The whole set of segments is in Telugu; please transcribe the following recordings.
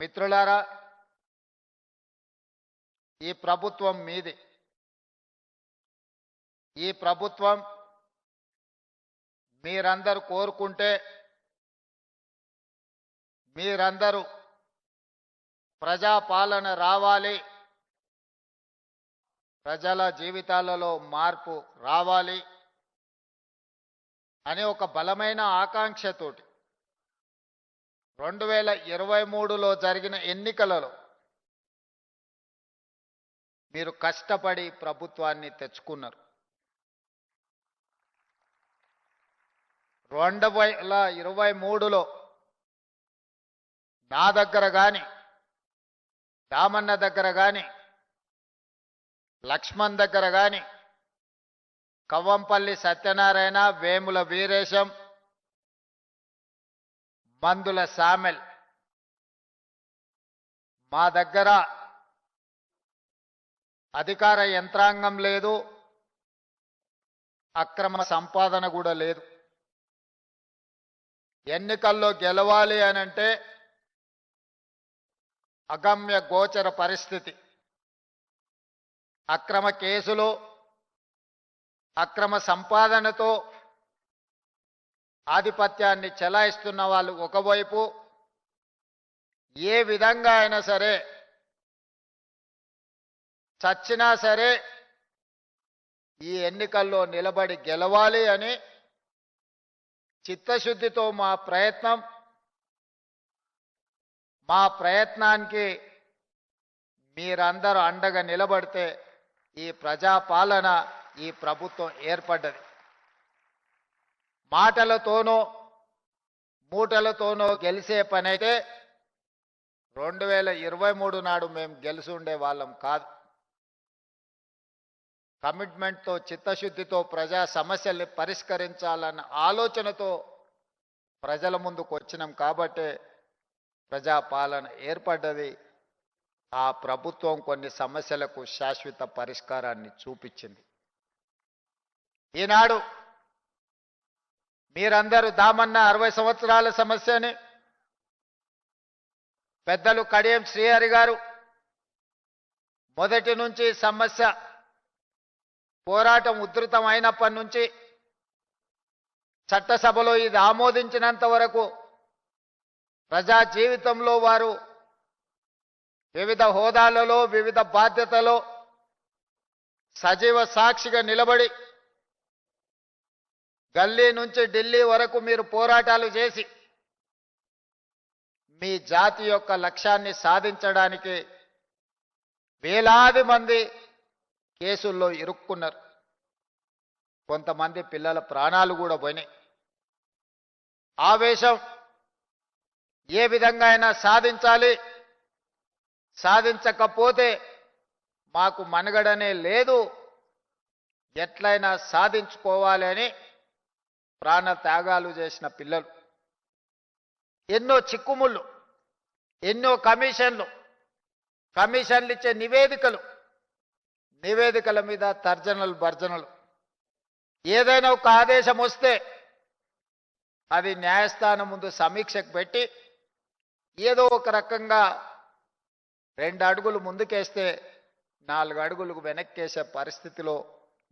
మిత్రులారా, ఈ ప్రభుత్వం మీది. ఈ ప్రభుత్వం మీరందరూ కోరుకుంటే, మీరందరూ ప్రజాపాలన రావాలి, ప్రజల జీవితాలలో మార్పు రావాలి అనే ఒక బలమైన ఆకాంక్షతోటి 2023లో జరిగిన ఎన్నికలలో మీరు కష్టపడి ప్రభుత్వాన్ని తెచ్చుకున్నారు. 2023లో నా దగ్గర కానీ, దామన్న దగ్గర కానీ, లక్ష్మణ్ దగ్గర కానీ, కవ్వంపల్లి సత్యనారాయణ, వేముల వీరేశం, మందుల సామెల్, మా దగ్గర అధికార యంత్రాంగం లేదు, అక్రమ సంపాదన కూడా లేదు. ఎన్నికల్లో గెలవాలి అనంటే అగమ్య గోచర పరిస్థితి. అక్రమ కేసులు, అక్రమ సంపాదనతో ఆధిపత్యాన్ని చెలాయిస్తున్న వాళ్ళు ఒకవైపు, ఏ విధంగా అయినా సరే చచ్చినా సరే ఈ ఎన్నికల్లో నిలబడి గెలవాలి అని చిత్తశుద్ధితో మా ప్రయత్నానికి మీరందరూ అండగా నిలబడితే ఈ ప్రజాపాలన, ఈ ప్రభుత్వం ఏర్పడ్డది. మాటలతోనో మూటలతోనో గెలిచే పని అయితే 2023 నాడు మేము గెలిచి ఉండే వాళ్ళం కాదు. కమిట్మెంట్తో, చిత్తశుద్ధితో ప్రజా సమస్యల్ని పరిష్కరించాలన్న ఆలోచనతో ప్రజల ముందుకు వచ్చినాం కాబట్టే ప్రజాపాలన ఏర్పడ్డది. ఆ ప్రభుత్వం కొన్ని సమస్యలకు శాశ్వత పరిష్కారాన్ని చూపించింది. ఈనాడు మీరందరూ దామన్న 60 సంవత్సరాల సమస్యని, పెద్దలు కడియం శ్రీహరి గారు మొదటి నుంచి సమస్య పోరాటం ఉధృతం అయినప్పటి నుంచి చట్టసభలో ఇది ఆమోదించినంత వరకు ప్రజా జీవితంలో వారు వివిధ హోదాలలో, వివిధ బాధ్యతలో సజీవ సాక్షిగా నిలబడి గల్లీ నుంచి ఢిల్లీ వరకు మీరు పోరాటాలు చేసి మీ జాతి యొక్క లక్ష్యాన్ని సాధించడానికి వేలాది మంది కేసుల్లో ఇరుక్కున్నారు. కొంతమంది పిల్లల ప్రాణాలు కూడా పోయినాయి. ఆవేశం ఏ విధంగా అయినా సాధించాలి, సాధించకపోతే మాకు మనుగడనే లేదు, ఎట్లయినా సాధించుకోవాలి అని ప్రాణ త్యాగాలు చేసిన పిల్లలు. ఎన్నో చిక్కుముళ్ళు, ఎన్నో కమిషన్లు ఇచ్చే నివేదికల మీద తర్జనలు భర్జనలు. ఏదైనా ఒక ఆదేశం వస్తే అది న్యాయస్థానం ముందు సమీక్షకు పెట్టి ఏదో ఒక రకంగా 2 అడుగులు ముందుకేస్తే 4 అడుగులకు వెనక్కేసే పరిస్థితిలో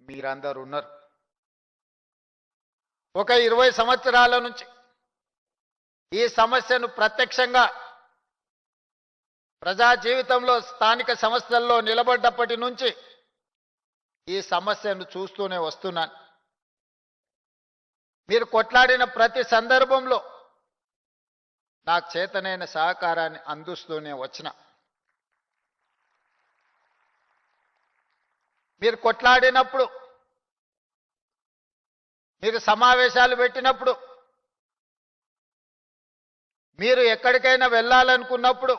మీరందరూ ఉన్నారు. ఒక 20 సంవత్సరాల నుంచి ఈ సమస్యను ప్రత్యక్షంగా ప్రజా జీవితంలో, స్థానిక సంస్థల్లో నిలబడ్డప్పటి నుంచి ఈ సమస్యను చూస్తూనే వస్తున్నాను. మీరు కొట్లాడిన ప్రతి సందర్భంలో నాకు చేతనైన సహకారాన్ని అందిస్తూనే వచ్చిన. మీరు కొట్లాడినప్పుడు, మీరు సమావేశాలు పెట్టినప్పుడు, మీరు ఎక్కడికైనా వెళ్ళాలనుకున్నప్పుడు,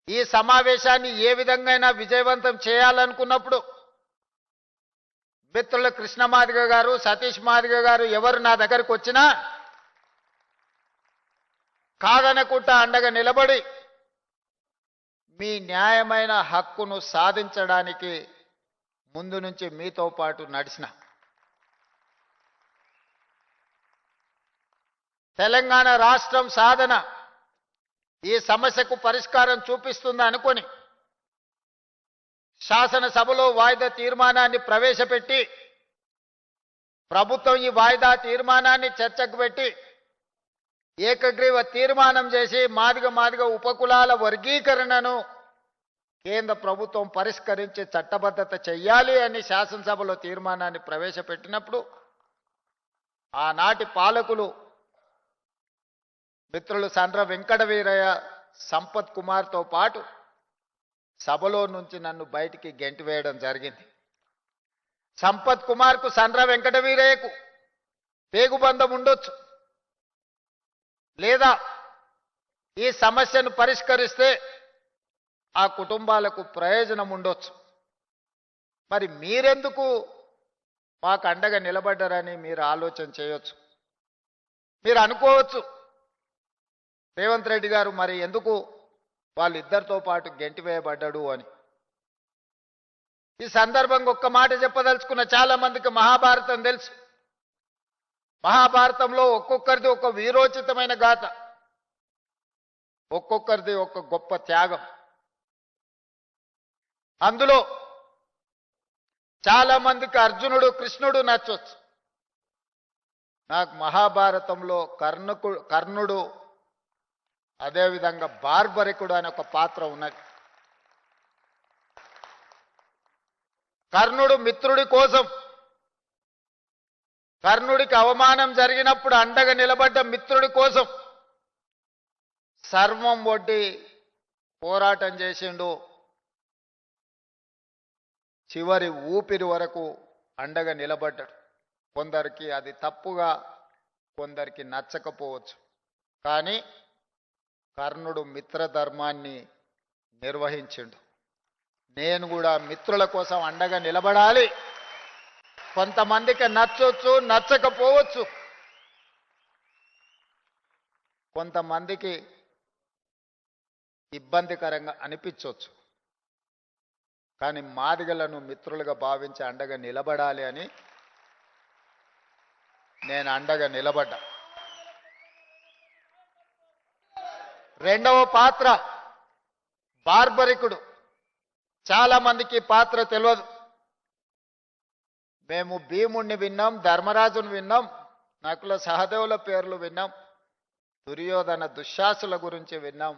ఈ సమావేశాన్ని ఏ విధంగా విజయవంతం చేయాలనుకున్నప్పుడు మిత్రులు కృష్ణ మాదిగ గారు, సతీష్ మాదిగ గారు ఎవరు నా దగ్గరికి వచ్చినా కాదనకుండా అండగా నిలబడి మీ న్యాయమైన హక్కును సాధించడానికి ముందు నుంచి మీతో పాటు నడిచిన. తెలంగాణ రాష్ట్రం సాధన ఈ సమస్యకు పరిష్కారం చూపిస్తుంది అనుకొని శాసనసభలో వాయిదా తీర్మానాన్ని ప్రవేశపెట్టి ప్రభుత్వం ఈ వాయిదా తీర్మానాన్ని చర్చకు పెట్టి ఏకగ్రీవ తీర్మానం చేసి మాదిగ ఉపకులాల వర్గీకరణను కేంద్ర ప్రభుత్వం పరిష్కరించి చట్టబద్ధత చెయ్యాలి అని శాసనసభలో తీర్మానాన్ని ప్రవేశపెట్టినప్పుడు ఆనాటి పాలకులు మిత్రులు సండ్ర వెంకట వీరయ్య సంపత్ కుమార్తో పాటు సభలో నుంచి నన్ను బయటికి గెంటివేయడం జరిగింది. సంపత్ కుమార్కు సండ్ర వెంకట వీరయ్యకు పేగుబంధం ఉండొచ్చు, లేదా ఈ సమస్యను పరిష్కరిస్తే ఆ కుటుంబాలకు ప్రయోజనం ఉండొచ్చు. మరి మీరెందుకు మాకు అండగా నిలబడ్డారని మీరు ఆలోచన చేయొచ్చు. మీరు అనుకోవచ్చు రేవంత్ రెడ్డి గారు మరి ఎందుకు వాళ్ళిద్దరితో పాటు గెంటివేయబడ్డాడు అని. ఈ సందర్భంగా ఒక్క మాట చెప్పదలుచుకున్న, చాలా మందికి మహాభారతం తెలుసు. మహాభారతంలో ఒక్కొక్కరిది ఒక వీరోచితమైన గాథ, ఒక్కొక్కరిది ఒక గొప్ప త్యాగం. అందులో చాలా మందికి అర్జునుడు కృష్ణుడు నచ్చొచ్చు. నాకు మహాభారతంలో కర్ణుడు అదేవిధంగా బార్బరికుడు అనే ఒక పాత్ర ఉన్నది. కర్ణుడు మిత్రుడి కోసం, కర్ణుడికి అవమానం జరిగినప్పుడు అండగా నిలబడ్డ మిత్రుడి కోసం సర్వం ఒడ్డి పోరాటం చేసిండు. చివరి ఊపిరి వరకు అండగా నిలబడ్డాడు. కొందరికి అది తప్పుగా, కొందరికి నచ్చకపోవచ్చు. కానీ కర్ణుడు మిత్రధర్మాన్ని నిర్వహించిండు. నేను కూడా మిత్రుల కోసం అండగా నిలబడాలి. కొంతమందికి నచ్చొచ్చు, నచ్చకపోవచ్చు, కొంతమందికి ఇబ్బందికరంగా అనిపించవచ్చు. కానీ మాదిగలను మిత్రులుగా భావించి అండగా నిలబడాలి అని నేను అండగా నిలబడ్డా. రెండవ పాత్ర బార్బరికుడు. చాలా మందికి పాత్ర తెలియదు. మేము భీముణ్ణి విన్నాం, ధర్మరాజును విన్నాం, నకుల సహదేవుల పేర్లు విన్నాం, దుర్యోధన దుశ్శాసుల గురించి విన్నాం.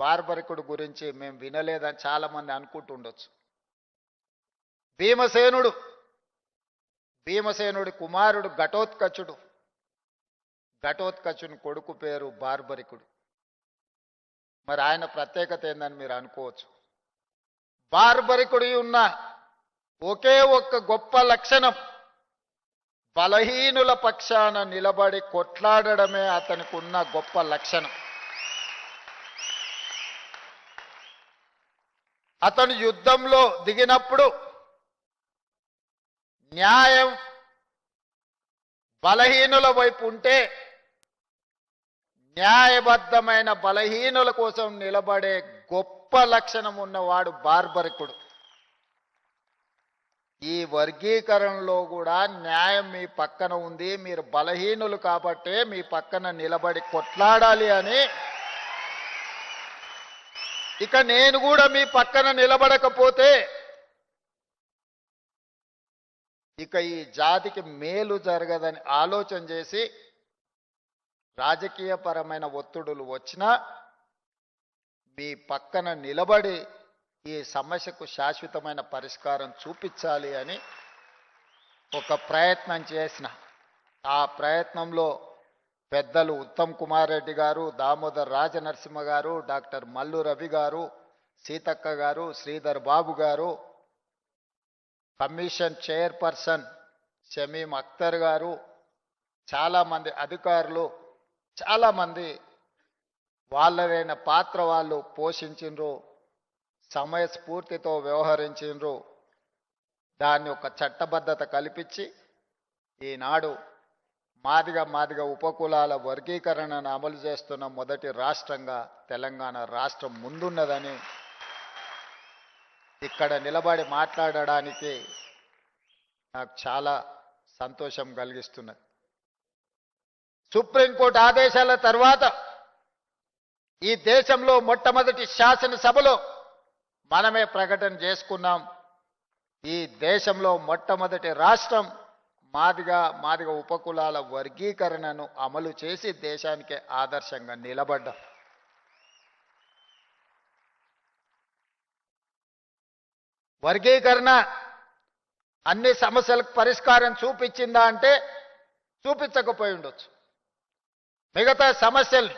బార్బరికుడు గురించి మేము వినలేదని చాలా మంది అనుకుంటుండొచ్చు. భీమసేనుడి కుమారుడు ఘటోత్కచుడు. ఘటోత్కచుని కొడుకు పేరు బార్బరికుడు. మరి ఆయన ప్రత్యేకత ఏందని మీరు అనుకోవచ్చు. బార్బరికుడి ఉన్న ఒకే ఒక్క గొప్ప లక్షణం, బలహీనుల పక్షాన నిలబడి కొట్లాడడమే అతనికి ఉన్న గొప్ప లక్షణం. అతను యుద్ధంలో దిగినప్పుడు న్యాయం బలహీనుల వైపు ఉంటే న్యాయబద్ధమైన బలహీనుల కోసం నిలబడే గొప్ప లక్షణం ఉన్నవాడు బార్బరికుడు. ఈ వర్గీకరణలో కూడా న్యాయం మీ పక్కన ఉంది, మీరు బలహీనులు కాబట్టే మీ పక్కన నిలబడి కొట్లాడాలి అని. ఇక నేను కూడా మీ పక్కన నిలబడకపోతే ఇక ఈ జాతికి మేలు జరగదని ఆలోచన చేసి రాజకీయపరమైన ఒత్తిడులు వచ్చినా మీ పక్కన నిలబడి ఈ సమస్యకు శాశ్వతమైన పరిష్కారం చూపించాలి అని ఒక ప్రయత్నం చేసిన. ఆ ప్రయత్నంలో పెద్దలు ఉత్తమ్ కుమార్ రెడ్డి గారు, దామోదర్ రాజనరసింహ గారు, డాక్టర్ మల్లు రవి గారు, సీతక్క గారు, శ్రీధర్ బాబు గారు, కమిషన్ చైర్పర్సన్ షమీం అఖ్తర్ గారు, చాలామంది అధికారులు, చాలామంది వాళ్ళదైన పాత్ర వాళ్ళు పోషించిండ్రు, సమయస్ఫూర్తితో వ్యవహరించిండ్రు. దాన్ని ఒక చట్టబద్ధత కల్పించి ఈనాడు మాదిగ ఉపకులాల వర్గీకరణను అమలు చేస్తున్న మొదటి రాష్ట్రంగా తెలంగాణ రాష్ట్రం ముందున్నదని ఇక్కడ నిలబడి మాట్లాడడానికి నాకు చాలా సంతోషం కలిగిస్తున్నది. సుప్రీంకోర్టు ఆదేశాల తర్వాత ఈ దేశంలో మొట్టమొదటి శాసనసభలో మనమే ప్రకటన చేసుకున్నాం. ఈ దేశంలో మొట్టమొదటి రాష్ట్రం మాదిగ ఉపకులాల వర్గీకరణను అమలు చేసి దేశానికే ఆదర్శంగా నిలబడ్డాం. వర్గీకరణ అన్ని సమస్యలకు పరిష్కారం చూపించిందా అంటే చూపించకపోయి ఉండొచ్చు. మిగతా సమస్యలు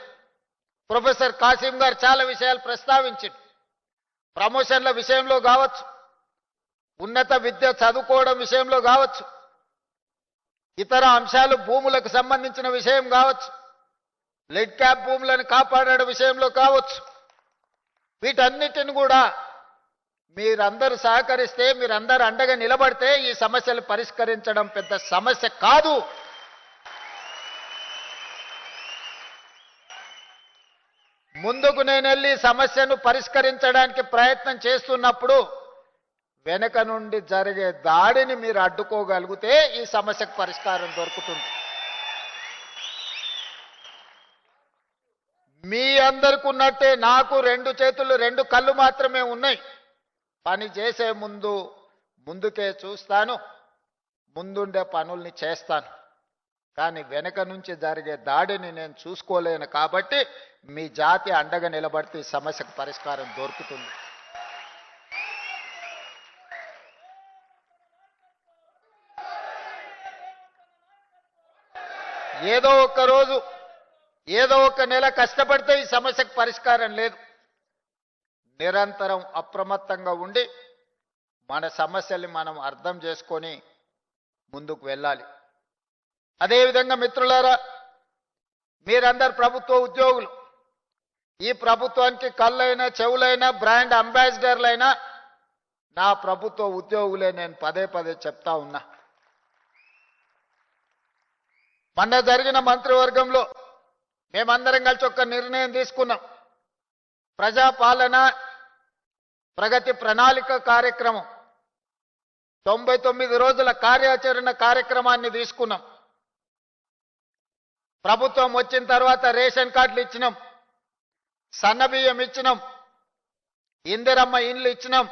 ప్రొఫెసర్ కాసిం గారు చాలా విషయాలు ప్రస్తావించారు. ప్రమోషన్ల విషయంలో కావచ్చు, ఉన్నత విద్య చదువుకోవడం విషయంలో కావచ్చు, ఇతర అంశాలు భూములకు సంబంధించిన విషయం కావచ్చు, లెడ్ క్యాప్ భూములను కాపాడడం విషయంలో కావచ్చు, వీటన్నిటిని కూడా మీరందరూ సహకరిస్తే, మీరందరూ అండగా నిలబడితే ఈ సమస్యలు పరిష్కరించడం పెద్ద సమస్య కాదు. ముందుకు నేను వెళ్ళి సమస్యను పరిష్కరించడానికి ప్రయత్నం చేస్తున్నప్పుడు వెనక నుండి జరిగే దాడిని మీరు అడ్డుకోగలిగితే ఈ సమస్యకు పరిష్కారం దొరుకుతుంది. మీ అందరికి ఉన్నట్టే నాకు 2 చేతులు 2 కళ్ళు మాత్రమే ఉన్నాయి. పని చేసే ముందుకే చూస్తాను, ముందుండే పనుల్ని చేస్తాను. కానీ వెనక నుంచి జరిగే దాడిని నేను చూసుకోలేను. కాబట్టి మీ జాతి అండగా నిలబడితే ఈ సమస్యకు పరిష్కారం దొరుకుతుంది. ఏదో ఒక రోజు, ఏదో ఒక నెల కష్టపడితే ఈ సమస్యకు పరిష్కారం లేదు. నిరంతరం అప్రమత్తంగా ఉండి మన సమస్యల్ని మనం అర్థం చేసుకొని ముందుకు వెళ్ళాలి. అదేవిధంగా మిత్రులారా, మీరందరు ప్రభుత్వ ఉద్యోగులు. ఈ ప్రభుత్వానికి కళ్ళైనా చెవులైనా బ్రాండ్ అంబాసిడర్లైనా నా ప్రభుత్వ ఉద్యోగులే. నేను పదే చెప్తా ఉన్నా. మొన్న జరిగిన మంత్రివర్గంలో మేమందరం కలిసి ఒక నిర్ణయం తీసుకున్నాం. ప్రజాపాలన ప్రగతి ప్రణాళిక కార్యక్రమం 99 రోజుల కార్యాచరణ కార్యక్రమాన్ని తీసుకున్నాం. ప్రభుత్వం వచ్చిన తర్వాత రేషన్ కార్డులు ఇచ్చినాం, సన్నబియ్యం ఇచ్చినాం, ఇందిరమ్మ ఇండ్లు ఇచ్చినాం,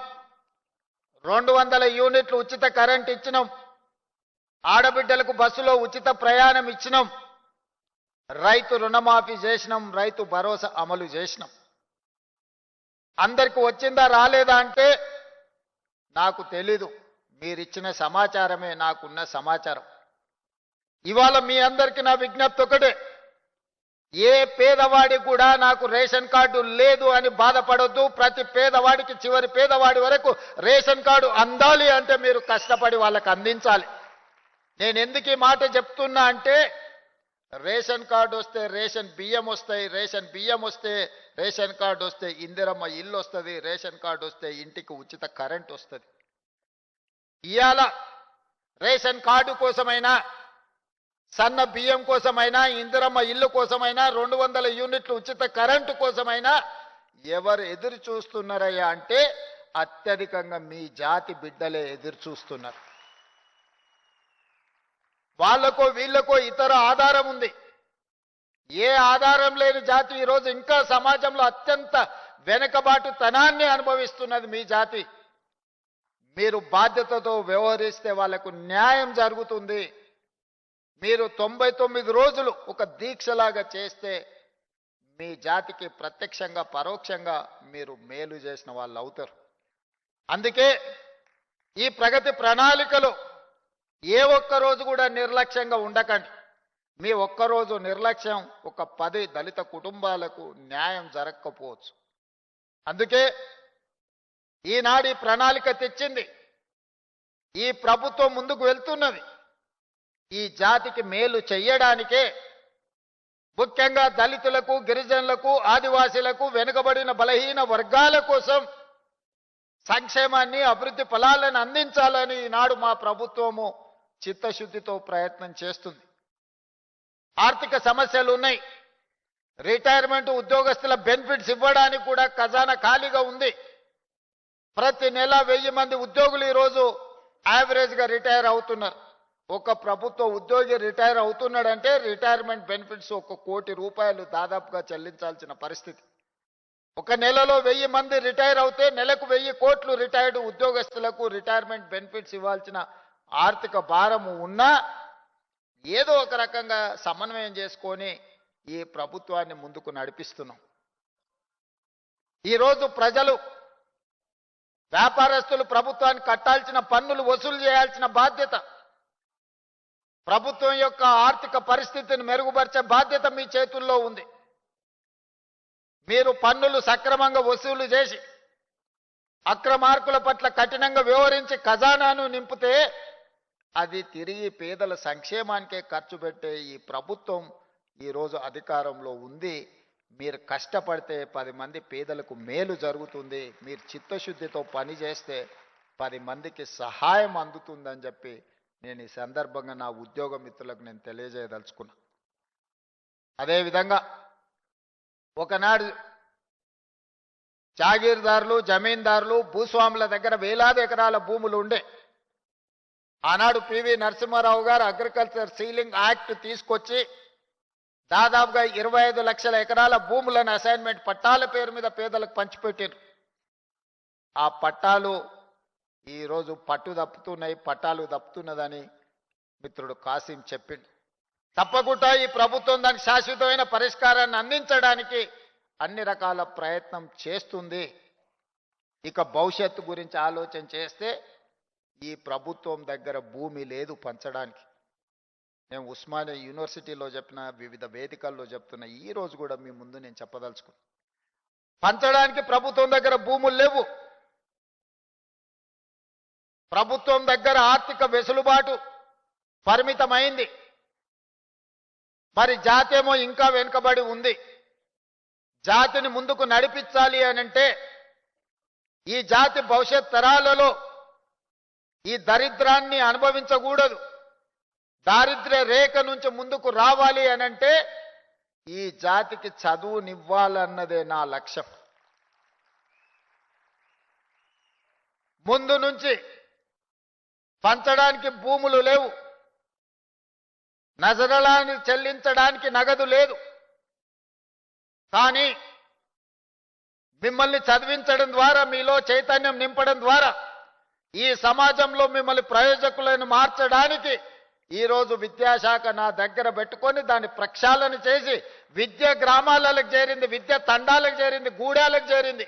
200 యూనిట్లు ఉచిత కరెంట్ ఇచ్చినాం, ఆడబిడ్డలకు బస్సులో ఉచిత ప్రయాణం ఇచ్చినాం, రైతు రుణమాఫీ చేసినాం, రైతు భరోసా అమలు చేసినాం. అందరికి వచ్చిందా రాలేదా అంటే నాకు తెలీదు. మీరిచ్చిన సమాచారమే నాకున్న సమాచారం. ఇవాళ మీ అందరికీ నా విజ్ఞప్తి ఒకటే, ఏ పేదవాడికి కూడా నాకు రేషన్ కార్డు లేదు అని బాధపడొద్దు. ప్రతి పేదవాడికి, చివరి పేదవాడి వరకు రేషన్ కార్డు అందాలి అంటే మీరు కష్టపడి వాళ్ళకి అందించాలి. నేను ఎందుకు ఈ మాట చెప్తున్నా అంటే, రేషన్ కార్డు వస్తే రేషన్ బియ్యం వస్తాయి, రేషన్ బియ్యం వస్తే రేషన్ కార్డు వస్తే ఇందిరమ్మ ఇల్లు వస్తుంది, రేషన్ కార్డు వస్తే ఇంటికి ఉచిత కరెంట్ వస్తుంది. ఇవాళ రేషన్ కార్డు కోసమైనా, సన్న బియ్యం కోసమైనా, ఇందిరమ్మ ఇల్లు కోసమైనా, 200 యూనిట్లు ఉచిత కరెంటు కోసమైనా ఎవరు ఎదురు చూస్తున్నారయ్యా అంటే అత్యధికంగా మీ జాతి బిడ్డలే ఎదురు చూస్తున్నారు. వాళ్ళకో వీళ్ళకో ఇతర ఆధారం ఉంది. ఏ ఆధారం లేని జాతి ఈరోజు ఇంకా సమాజంలో అత్యంత వెనుకబాటుతనాన్ని అనుభవిస్తున్నది మీ జాతి. మీరు బాధ్యతతో వ్యవహరిస్తే వాళ్లకు న్యాయం జరుగుతుంది. మీరు 99 రోజులు ఒక దీక్షలాగా చేస్తే మీ జాతికి ప్రత్యక్షంగా పరోక్షంగా మీరు మేలు చేసిన వాళ్ళు అవుతారు. అందుకే ఈ ప్రగతి ప్రణాళికలో ఏ ఒక్క రోజు కూడా నిర్లక్ష్యంగా ఉండకండి. మీ ఒక్కరోజు నిర్లక్ష్యం ఒక 10 దళిత కుటుంబాలకు న్యాయం జరగకపోవచ్చు. అందుకే ఈనాడు ఈ ప్రణాళిక తెచ్చింది. ఈ ప్రభుత్వం ముందుకు వెళ్తున్నది. ఈ జాతికి మేలు చెయ్యడానికే, ముఖ్యంగా దళితులకు, గిరిజనులకు, ఆదివాసీలకు, వెనుకబడిన బలహీన వర్గాల కోసం సంక్షేమాన్ని, అభివృద్ధి ఫలాలను అందించాలని ఈనాడు మా ప్రభుత్వము చిత్తశుద్ధితో ప్రయత్నం చేస్తుంది. ఆర్థిక సమస్యలు ఉన్నాయి. రిటైర్మెంట్ ఉద్యోగస్తుల బెనిఫిట్స్ ఇవ్వడానికి కూడా ఖజానా ఖాళీగా ఉంది. ప్రతి నెల 1000 మంది ఉద్యోగులు ఈరోజు యావరేజ్గా రిటైర్ అవుతున్నారు. ఒక ప్రభుత్వ ఉద్యోగి రిటైర్ అవుతున్నాడంటే రిటైర్మెంట్ బెనిఫిట్స్ 1 కోటి రూపాయలు దాదాపుగా చెల్లించాల్సిన పరిస్థితి. ఒక నెలలో 1000 మంది రిటైర్ అవుతే నెలకు 1000 కోట్లు రిటైర్డ్ ఉద్యోగస్తులకు రిటైర్మెంట్ బెనిఫిట్స్ ఇవ్వాల్సిన ఆర్థిక భారము ఉన్నా ఏదో ఒక రకంగా సమన్వయం చేసుకొని ఈ ప్రభుత్వాన్ని ముందుకు నడిపిస్తున్నాం. ఈరోజు ప్రజలు వ్యాపారస్తులు ప్రభుత్వానికి కట్టాల్సిన పన్నులు వసూలు చేయాల్సిన బాధ్యత, ప్రభుత్వం యొక్క ఆర్థిక పరిస్థితిని మెరుగుపరిచే బాధ్యత మీ చేతుల్లో ఉంది. మీరు పన్నులు సక్రమంగా వసూలు చేసి అక్రమార్కుల పట్ల కఠినంగా వ్యవహరించి ఖజానాను నింపితే అది తిరిగి పేదల సంక్షేమానికే ఖర్చు పెట్టే ఈ ప్రభుత్వం ఈరోజు అధికారంలో ఉంది. మీరు కష్టపడితే 10 మంది పేదలకు మేలు జరుగుతుంది. మీరు చిత్తశుద్ధితో పని చేస్తే 10 మందికి సహాయం అందుతుందని చెప్పి నేను ఈ సందర్భంగా నా ఉద్యోగ మిత్రులకు నేను తెలియజేయదలుచుకున్నా. అదేవిధంగా ఒకనాడు జాగీర్దారులు, జమీందారులు, భూస్వాముల దగ్గర వేలాది ఎకరాల భూములు ఉండే. ఆనాడు పివి నరసింహారావు గారు అగ్రికల్చర్ సీలింగ్ యాక్ట్ తీసుకొచ్చి దాదాపుగా 25 లక్షల ఎకరాల భూములను అసైన్మెంట్ పట్టాల పేరు మీద పేదలకు పంచిపెట్టారు. ఆ పట్టాలు ఈరోజు పట్టు తప్పుతున్నాయి, పట్టాలు తప్పుతున్నదని మిత్రుడు కాసిం చెప్పిండు. తప్పకుండా ఈ ప్రభుత్వం దానికి శాశ్వతమైన పరిష్కారాన్ని అందించడానికి అన్ని రకాల ప్రయత్నం చేస్తుంది. ఇక భవిష్యత్తు గురించి ఆలోచన చేస్తే ఈ ప్రభుత్వం దగ్గర భూమి లేదు పంచడానికి. నేను ఉస్మానియా యూనివర్సిటీలో చెప్పిన, వివిధ వేదికల్లో చెప్తున్నా, ఈ రోజు కూడా మీ ముందు నేను చెప్పదలుచుకున్నా, పంచడానికి ప్రభుత్వం దగ్గర భూములు లేవు. ప్రభుత్వం దగ్గర ఆర్థిక వెసులుబాటు పరిమితమైంది. మరి జాతి ఏమో ఇంకా వెనుకబడి ఉంది. జాతిని ముందుకు నడిపించాలి అనంటే ఈ జాతి భవిష్యత్ తరాలలో ఈ దరిద్రాన్ని అనుభవించకూడదు. దారిద్ర్య రేఖ నుంచి ముందుకు రావాలి అనంటే ఈ జాతికి చదువునివ్వాలన్నదే నా లక్ష్యం. ముందు నుంచి పంచడానికి భూములు లేవు, నజరలాన్ని చెల్లించడానికి నగదు లేదు. కానీ మిమ్మల్ని చదివించడం ద్వారా, మీలో చైతన్యం నింపడం ద్వారా ఈ సమాజంలో మిమ్మల్ని ప్రయోజకులను మార్చడానికి ఈరోజు విద్యాశాఖ నా దగ్గర పెట్టుకొని దాన్ని ప్రక్షాళన చేసి విద్య గ్రామాలకు చేరింది, విద్య తండాలకు చేరింది, గూడాలకు చేరింది.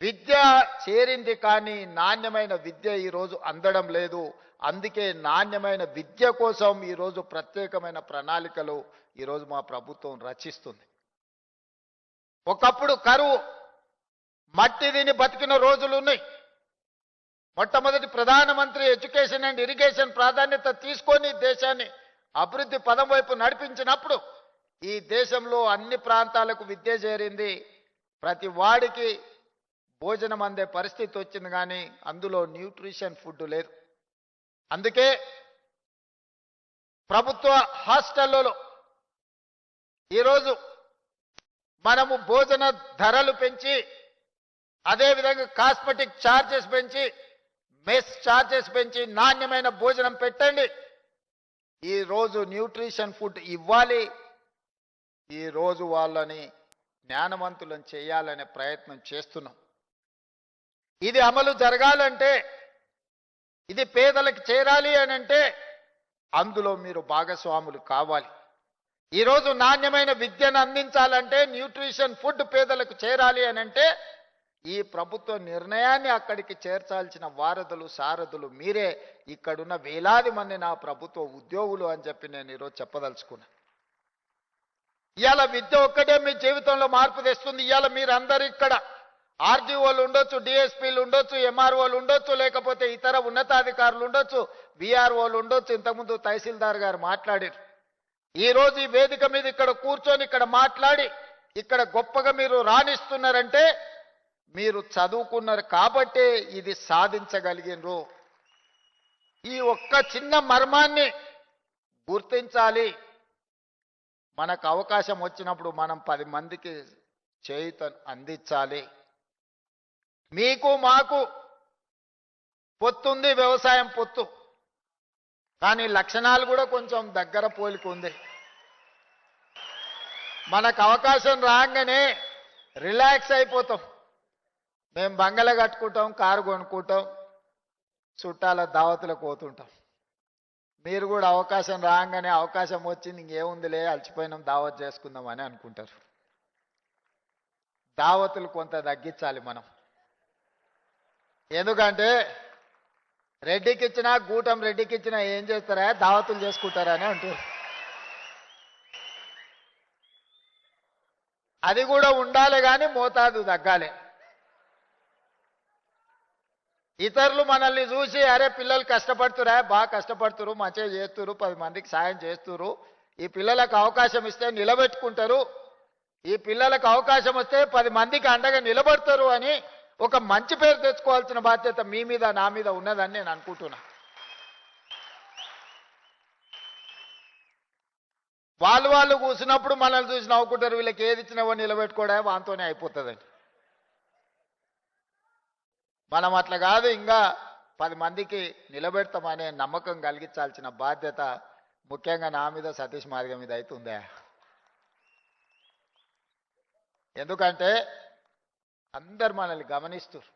విద్య చేరింది కానీ నాణ్యమైన విద్య ఈరోజు అందడం లేదు. అందుకే నాణ్యమైన విద్య కోసం ఈరోజు ప్రత్యేకమైన ప్రణాళికలు ఈరోజు మా ప్రభుత్వం రచిస్తుంది. ఒకప్పుడు కరువు మట్టి తిని బతికిన రోజులు ఉన్నాయి. మొట్టమొదటి ప్రధానమంత్రి ఎడ్యుకేషన్ అండ్ ఇరిగేషన్ ప్రాధాన్యత తీసుకొని దేశాన్ని అభివృద్ధి పదం వైపు నడిపించినప్పుడు ఈ దేశంలో అన్ని ప్రాంతాలకు విద్య చేరింది. ప్రతి వాడికి భోజనం అందే పరిస్థితి వచ్చింది, కానీ అందులో న్యూట్రిషన్ ఫుడ్ లేదు. అందుకే ప్రభుత్వ హాస్టళ్లలో ఈరోజు మనము భోజన ధరలు పెంచి, అదేవిధంగా కాస్మెటిక్ ఛార్జెస్ పెంచి, మెస్ ఛార్జెస్ పెంచి నాణ్యమైన భోజనం పెట్టండి. ఈరోజు న్యూట్రిషన్ ఫుడ్ ఇవ్వాలి. ఈరోజు వాళ్ళని జ్ఞానవంతులను చేయాలనే ప్రయత్నం చేస్తున్నాం. ఇది అమలు జరగాలంటే, ఇది పేదలకు చేరాలి అని అంటే అందులో మీరు భాగస్వాములు కావాలి. ఈరోజు నాణ్యమైన విద్యను అందించాలంటే, న్యూట్రిషన్ ఫుడ్ పేదలకు చేరాలి అని అంటే ఈ ప్రభుత్వ నిర్ణయాన్ని అక్కడికి చేర్చాల్సిన వారధులు, సారథులు మీరే. ఇక్కడున్న వేలాది మంది నా ప్రభుత్వ ఉద్యోగులు అని చెప్పి నేను ఈరోజు చెప్పదలుచుకున్నా. ఇవాళ విద్య ఒక్కటే మీ జీవితంలో మార్పు తెస్తుంది. ఇవాళ మీరందరూ ఇక్కడ ఆర్డీఓలు ఉండొచ్చు, డిఎస్పీలు ఉండొచ్చు, ఎంఆర్ఓలు ఉండొచ్చు, లేకపోతే ఇతర ఉన్నతాధికారులు ఉండొచ్చు, విఆర్ఓలు ఉండొచ్చు. ఇంతకుముందు తహసీల్దార్ గారు మాట్లాడారు. ఈరోజు ఈ వేదిక మీద ఇక్కడ కూర్చొని ఇక్కడ మాట్లాడి ఇక్కడ గొప్పగా మీరు రాణిస్తున్నారంటే మీరు చదువుకున్నారు కాబట్టే ఇది సాధించగలిగినరు. ఈ ఒక్క చిన్న మర్మాన్ని గుర్తించాలి. మనకు అవకాశం వచ్చినప్పుడు మనం 10 మందికి చేయూత అందించాలి. మీకు మాకు పొత్తుంది, వ్యవసాయం పొత్తు, కానీ లక్షణాలు కూడా కొంచెం దగ్గర పోలిక ఉంది. మనకు అవకాశం రాగానే రిలాక్స్ అయిపోతాం. మేము బంగళ కట్టుకుంటాం, కారు కొనుక్కుంటాం, చుట్టాల దావతులకు పోతుంటాం. మీరు కూడా అవకాశం రాగానే అవకాశం వచ్చింది ఇంకేముందిలే అలసిపోయినాం దావత్ చేసుకుందాం అని అనుకుంటారు. దావతులు కొంత తగ్గించాలి మనం. ఎందుకంటే రెడ్డికి ఇచ్చినా గూటం రెడ్డికి ఇచ్చినా ఏం చేస్తారా దావతులు చేసుకుంటారా అని అంటారు. అది కూడా ఉండాలి కానీ మోతాదు తగ్గాలి. ఇతరులు మనల్ని చూసి అరే పిల్లలు కష్టపడుతురా, బాగా కష్టపడుతురు, మంచిగా చేస్తురు, 10 మందికి సాయం చేస్తురు, ఈ పిల్లలకు అవకాశం ఇస్తే నిలబెట్టుకుంటారు, ఈ పిల్లలకు అవకాశం వస్తే 10 మందికి అండగా నిలబడతారు అని ఒక మంచి పేరు తెచ్చుకోవాల్సిన బాధ్యత మీ మీద నా మీద ఉన్నదని నేను అనుకుంటున్నా. వాళ్ళు కూసినప్పుడు మనల్ని చూసి నవ్వుకుంటారు, వీళ్ళకి ఏది ఇచ్చినావో నిలబెట్టుకోవడా వాంతోనే అయిపోతుందని. మనం అట్లా కాదు, ఇంకా 10 మందికి నిలబెడతామనే నమ్మకం కలిగించాల్సిన బాధ్యత ముఖ్యంగా నా మీద సతీష్ మార్గం మీద అవుతుందా. ఎందుకంటే అందరు మనల్ని గమనిస్తారు.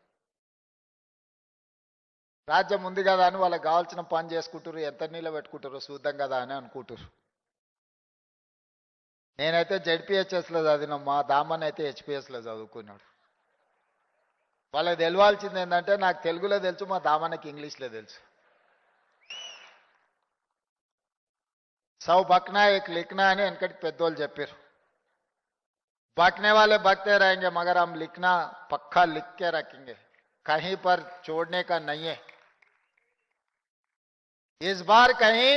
రాజ్యం ఉంది కదా అని వాళ్ళకి కావాల్సిన పని చేసుకుంటారు, ఎంత నిలబెట్టుకుంటారో చూద్దాం కదా అని అనుకుంటారు. నేనైతే జెడ్పీహెచ్ఎస్లో చదివిన, మా దామన్ అయితే హెచ్పిఎస్లో చదువుకున్నాడు. వాళ్ళకి తెలవాల్సింది ఏంటంటే నాకు తెలుగులో తెలుసు, మా దామన్నకి ఇంగ్లీష్లో తెలుసు. సౌ బక్నా ఏక్ లిఖనా అని వెనకటి పెద్దోళ్ళు చెప్పారు. बकने वाले बकते रहेंगे मगर हम लिखना पक्का लिख के रखेंगे, कहीं पर छोड़ने का नहीं है. इस बार कहीं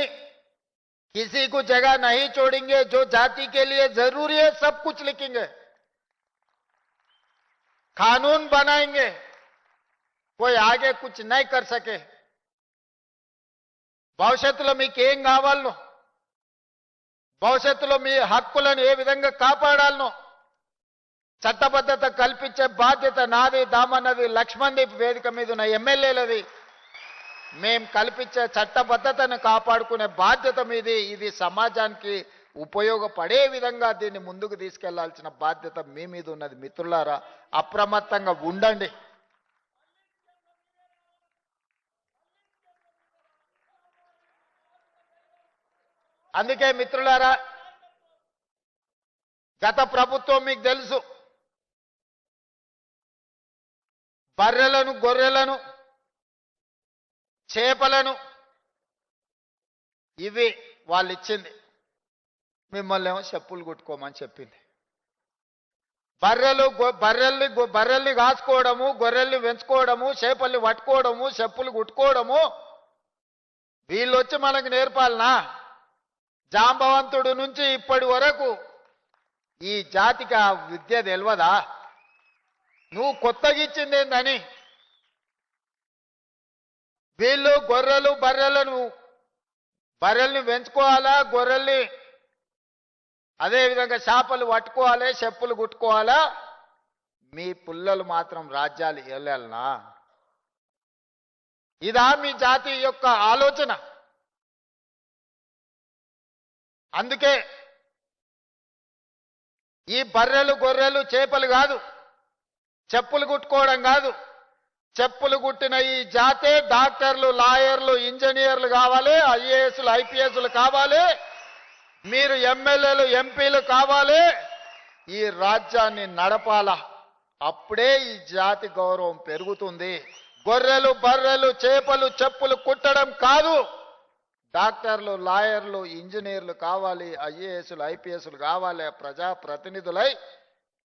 किसी को जगह नहीं छोड़ेंगे. जो जाति के लिए जरूरी है सब कुछ लिखेंगे, कानून बनाएंगे, कोई आगे कुछ नहीं कर सके. భవిష్యత్తులో మీకు ఏం కావాలనో, భవిష్యత్తులో మీ హక్కులను ఏ విధంగా కాపాడాలనో చట్టబద్ధత కల్పించే బాధ్యత నాది, దామన్నది, లక్ష్మణ్దీప్ వేదిక మీద ఉన్న ఎమ్మెల్యేలది. మేం కల్పించే చట్టబద్ధతను కాపాడుకునే బాధ్యత మీది. ఇది సమాజానికి ఉపయోగపడే విధంగా దీన్ని ముందుకు తీసుకెళ్లాల్సిన బాధ్యత మీ మీద ఉన్నది. మిత్రులారా, అప్రమత్తంగా ఉండండి. అందుకే మిత్రులారా, గత ప్రభుత్వం మీకు తెలుసు, బర్రెలను, గొర్రెలను, చేపలను ఇవి వాళ్ళు ఇచ్చింది. మిమ్మల్ని ఏమో చెప్పులు కుట్టుకోమని చెప్పింది. బర్రెల్ని కాసుకోవడము, గొర్రెల్ని పెంచుకోవడము, చేపల్ని పట్టుకోవడము, చెప్పులు కుట్టుకోవడము వీళ్ళు వచ్చి మనకు నేర్పాలనా? జాంబవంతుడు నుంచి ఇప్పటి వరకు ఈ జాతికి ఆ విద్య తెలియదా? నువ్వు కొత్తగా ఇచ్చింది ఏందని? వీళ్ళు బర్రెల్ని పెంచుకోవాలా, గొర్రెల్ని అదేవిధంగా చేపలు పట్టుకోవాలి, చెప్పులు కుట్టుకోవాలా. మీ పుల్లలు మాత్రం రాజ్యాలు వెళ్ళాలనా? ఇదా మీ జాతి యొక్క ఆలోచన? అందుకే ఈ బర్రెలు, గొర్రెలు, చేపలు కాదు, చెప్పులు కుట్టుకోవడం కాదు, చెప్పులు కుట్టిన ఈ జాతే డాక్టర్లు, లాయర్లు, ఇంజనీర్లు కావాలి, ఐఏఎస్లు, ఐపీఎస్లు కావాలి, మీరు ఎమ్మెల్యేలు, ఎంపీలు కావాలి. ఈ రాజ్యాన్ని నడపాలా. అప్పుడే ఈ జాతి గౌరవం పెరుగుతుంది. గొర్రెలు, బర్రెలు, చేపలు, చెప్పులు కుట్టడం కాదు. డాక్టర్లు, లాయర్లు, ఇంజనీర్లు కావాలి, ఐఏఎస్లు, ఐపీఎస్లు కావాలి. ప్రజాప్రతినిధులై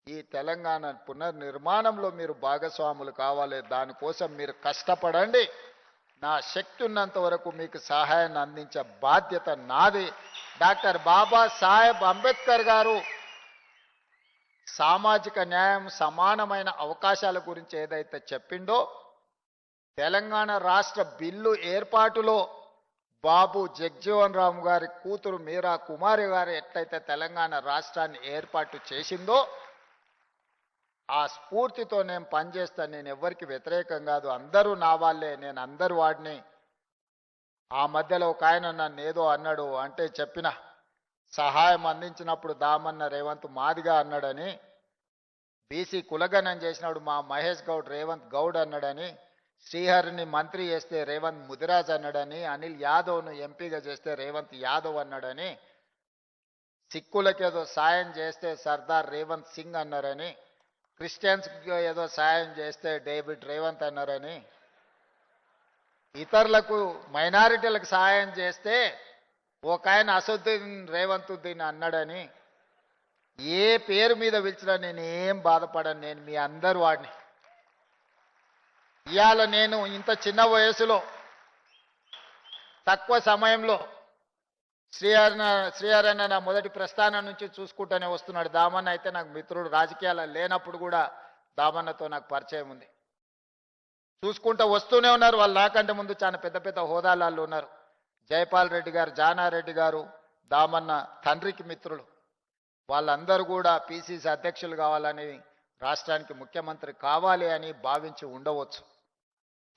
ఈ తెలంగాణ పునర్నిర్మాణంలో మీరు భాగస్వాములు కావాలి. దానికోసం మీరు కష్టపడండి. నా శక్తి ఉన్నంత వరకు మీకు సహాయాన్ని అందించే బాధ్యత నాది. డాక్టర్ బాబాసాహెబ్ అంబేద్కర్ గారు సామాజిక న్యాయం, సమానమైన అవకాశాల గురించి ఏదైతే చెప్పిండో, తెలంగాణ రాష్ట్ర బిల్లు ఏర్పాటులో బాబు జగ్జీవన్ రామ్ గారి కూతురు మీరా కుమారి గారు ఎట్లయితే తెలంగాణ రాష్ట్రాన్ని ఏర్పాటు చేసిందో, ఆ స్ఫూర్తితో నేను పనిచేస్తాను. నేను ఎవరికి వ్యతిరేకం కాదు, అందరూ నా వాళ్ళే, నేను అందరు వాడిని. ఆ మధ్యలో ఒక ఆయన నన్ను ఏదో అన్నాడు అంటే చెప్పిన, సహాయం అందించినప్పుడు దామన్న రేవంత్ మాదిగా అన్నాడని. బీసీ కులగణన చేసినప్పుడు మా మహేష్ గౌడ్ రేవంత్ గౌడ్ అన్నాడని, శ్రీహరిని మంత్రి చేస్తే రేవంత్ ముదిరాజ్ అన్నాడని, అనిల్ యాదవ్ను ఎంపీగా చేస్తే రేవంత్ యాదవ్ అన్నాడని, సిక్కులకేదో సాయం చేస్తే సర్దార్ రేవంత్ సింగ్ అన్నారని, క్రిస్టియన్స్కి ఏదో సాయం చేస్తే డేవిడ్ రేవంత్ అన్నారని, ఇతరులకు మైనారిటీలకు సహాయం చేస్తే ఒక ఆయన అసదుద్దీన్ రేవంతుద్దీన్ అన్నాడని, ఏ పేరు మీద పిలిచినా నేను ఏం బాధపడను. నేను మీ అందరు వాడిని. ఇవాళ నేను ఇంత చిన్న తక్కువ సమయంలో శ్రీహరణ నా మొదటి ప్రస్థానం నుంచి చూసుకుంటూనే వస్తున్నాడు. దామన్న అయితే నాకు మిత్రుడు, రాజకీయాలు లేనప్పుడు కూడా దామన్నతో నాకు పరిచయం ఉంది. చూసుకుంటూ వస్తూనే ఉన్నారు. వాళ్ళు నాకంటే ముందు చాలా పెద్ద పెద్ద హోదాలలో ఉన్నారు. జైపాల్ రెడ్డి గారు, జానారెడ్డి గారు దామన్న తండ్రికి మిత్రులు. వాళ్ళందరూ కూడా పిసిసి అధ్యక్షులు కావాలని, రాష్ట్రానికి ముఖ్యమంత్రి కావాలి అని భావించి ఉండవచ్చు.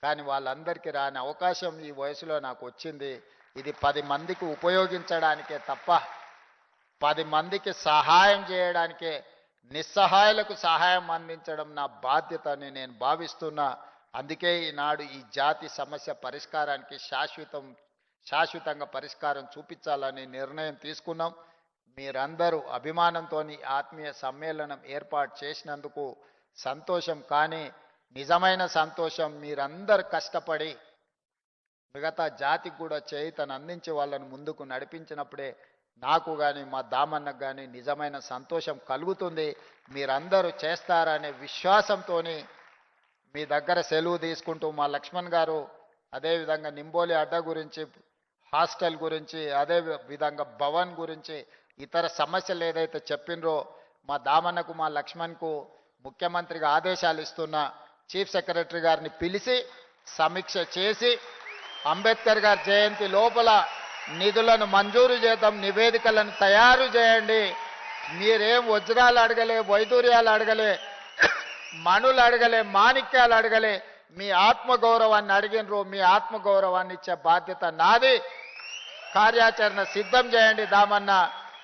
కానీ వాళ్ళందరికీ రాని అవకాశం ఈ వయసులో నాకు వచ్చింది. ఇది 10 మందికి ఉపయోగించడానికే తప్ప 10 మందికి సహాయం చేయడానికే, నిస్సహాయులకు సహాయం అందించడం నా బాధ్యత అని నేను భావిస్తున్నా. అందుకే ఈనాడు ఈ జాతి సమస్య పరిష్కారానికి శాశ్వతంగా పరిష్కారం చూపించాలని నిర్ణయం తీసుకున్నాం. మీరందరూ అభిమానంతో ఆత్మీయ సమ్మేళనం ఏర్పాటు చేసినందుకు సంతోషం. కానీ నిజమైన సంతోషం మీరందరూ కష్టపడి మిగతా జాతికి కూడా చేయుతను అందించి వాళ్ళని ముందుకు నడిపించినప్పుడే నాకు కానీ మా దామన్నకు కానీ నిజమైన సంతోషం కలుగుతుంది. మీరందరూ చేస్తారనే విశ్వాసంతో మీ దగ్గర సెలవు తీసుకుంటూ, మా లక్ష్మణ్ గారు అదేవిధంగా నింబోలి అడ్డ గురించి, హాస్టల్ గురించి, అదే విధంగా భవన్ గురించి, ఇతర సమస్యలు ఏదైతే చెప్పినరో మా దామన్నకు మా లక్ష్మణ్కు ముఖ్యమంత్రిగా ఆదేశాలు ఇస్తున్న చీఫ్ సెక్రటరీ గారిని పిలిచి సమీక్ష చేసి అంబేద్కర్ గారి జయంతి లోపల నిధులను మంజూరు చేద్దాం, నివేదికలను తయారు చేయండి. మీరేం వజ్రాలు అడగలే, వైదూర్యాలు అడగలే, మణులు అడగలే, మాణిక్యాలు అడగలే, మీ ఆత్మగౌరవాన్ని అడిగినరు. మీ ఆత్మగౌరవాన్ని ఇచ్చే బాధ్యత నాది. కార్యాచరణ సిద్ధం చేయండి దామన్న,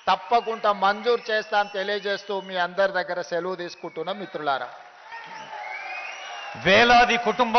తప్పకుండా మంజూరు చేస్తాను తెలియజేస్తూ మీ అందరి దగ్గర సెలవు తీసుకుంటున్నాం మిత్రులారా. వేలాది కుటుంబ